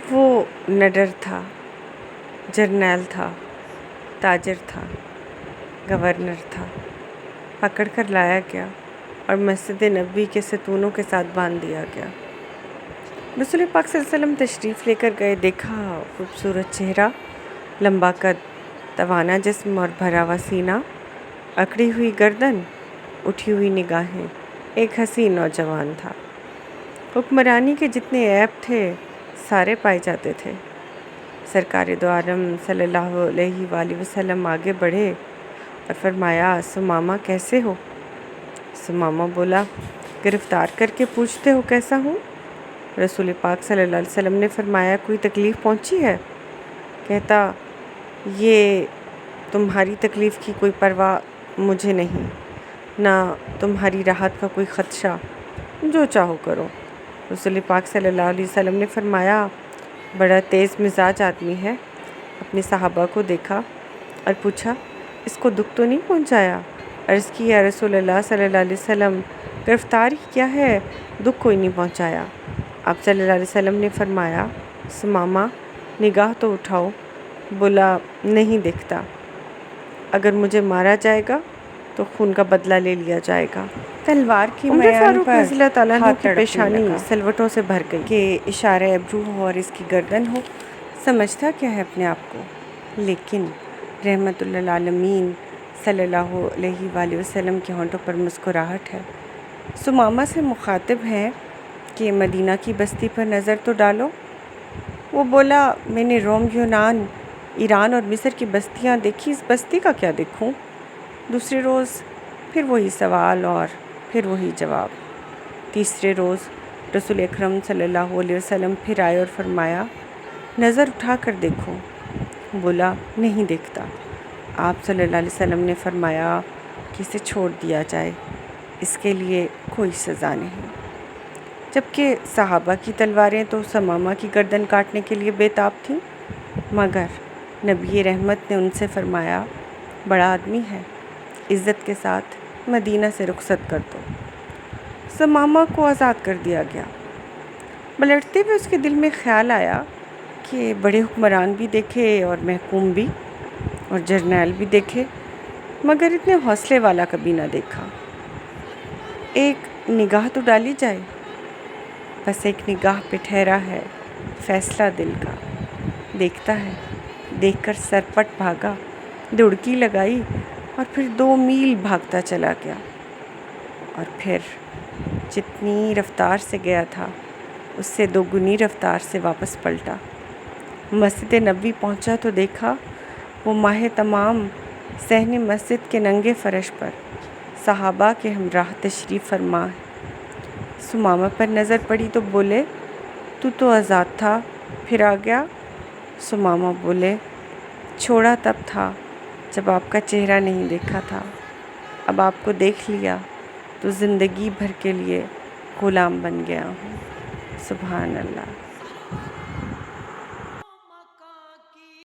وہ نڈر تھا، جرنیل تھا، تاجر تھا، گورنر تھا، پکڑ کر لایا گیا اور مسجد نبوی کے ستونوں کے ساتھ باندھ دیا گیا۔ رسول پاک صلی اللہ علیہ وسلم تشریف لے کر گئے، دیکھا خوبصورت چہرہ، لمبا قد، توانا جسم اور بھرا ہوا سینہ، اکڑی ہوئی گردن، اٹھی ہوئی نگاہیں، ایک حسین نوجوان تھا۔ حکمرانی کے جتنے عیب تھے سارے پائے جاتے تھے۔ سرکار دو عالم صلی اللہ علیہ وآلہ وسلم آگے بڑھے اور فرمایا، ثمامہ کیسے ہو؟ ثمامہ بولا، گرفتار کر کے پوچھتے ہو کیسا ہوں؟ رسول پاک صلی اللہ علیہ وسلم نے فرمایا، کوئی تکلیف پہنچی ہے؟ کہتا، یہ تمہاری تکلیف کی کوئی پرواہ مجھے نہیں، نہ تمہاری راحت کا کوئی خدشہ، جو چاہو کرو۔ رسول پاک صلی اللہ علیہ وسلم نے فرمایا، بڑا تیز مزاج آدمی ہے۔ اپنے صحابہ کو دیکھا اور پوچھا، اس کو دکھ تو نہیں پہنچایا؟ عرض کی، یا رسول اللہ صلی اللہ علیہ وسلم، گرفتاری کیا ہے، دکھ کوئی نہیں پہنچایا۔ آپ صلی اللہ علیہ وسلم نے فرمایا، ثمامہ نگاہ تو اٹھاؤ۔ بولا، نہیں دیکھتا۔ اگر مجھے مارا جائے گا تو خون کا بدلہ لے لیا جائے گا۔ تلوار کی میان پر رضی اللہ تعالیٰ عنہ کی پیشانی سلوٹوں سے بھر گئی کہ اشارہ ابرو ہو اور اس کی گردن ہو، سمجھتا کیا ہے اپنے آپ کو؟ لیکن رحمت للعالمین صلی اللہ علیہ وآلہ وسلم کے ہونٹوں پر مسکراہٹ ہے۔ ثمامہ سے مخاطب ہیں کہ مدینہ کی بستی پر نظر تو ڈالو۔ وہ بولا، میں نے روم، یونان، ایران اور مصر کی بستیاں دیکھی، اس بستی کا کیا دیکھوں؟ دوسرے روز پھر وہی سوال اور پھر وہی جواب۔ تیسرے روز رسول اکرم صلی اللہ علیہ وسلم پھر آئے اور فرمایا، نظر اٹھا کر دیکھو۔ بولا، نہیں دیکھتا۔ آپ صلی اللہ علیہ وسلم نے فرمایا کہ اسے چھوڑ دیا جائے، اس کے لیے کوئی سزا نہیں۔ جبکہ صحابہ کی تلواریں تو ثمامہ کی گردن کاٹنے کے لیے بے تاب تھیں، مگر نبی رحمت نے ان سے فرمایا، بڑا آدمی ہے، عزت کے ساتھ مدینہ سے رخصت کر دو۔ ثمامہ کو آزاد کر دیا گیا۔ پلٹتے ہوئے اس کے دل میں خیال آیا کہ بڑے حکمران بھی دیکھے اور محکوم بھی، اور جرنیل بھی دیکھے، مگر اتنے حوصلے والا کبھی نہ دیکھا۔ ایک نگاہ تو ڈالی جائے۔ بس ایک نگاہ پہ ٹھہرا ہے فیصلہ دل کا۔ دیکھتا ہے، دیکھ کر سرپٹ بھاگا، دڑکی لگائی اور پھر 2 میل بھاگتا چلا گیا، اور پھر جتنی رفتار سے گیا تھا اس سے 2 گنی رفتار سے واپس پلٹا۔ مسجد نبوی پہنچا تو دیکھا وہ ماہ تمام صحن مسجد کے ننگے فرش پر صحابہ کے ہمراہ تشریف فرما ہے۔ ثمامہ پر نظر پڑی تو بولے، تو آزاد تھا، پھر آ گیا؟ ثمامہ بولے، چھوڑا تب تھا جب آپ کا چہرہ نہیں دیکھا تھا، اب آپ کو دیکھ لیا تو زندگی بھر کے لیے غلام بن گیا ہوں۔ سبحان اللہ۔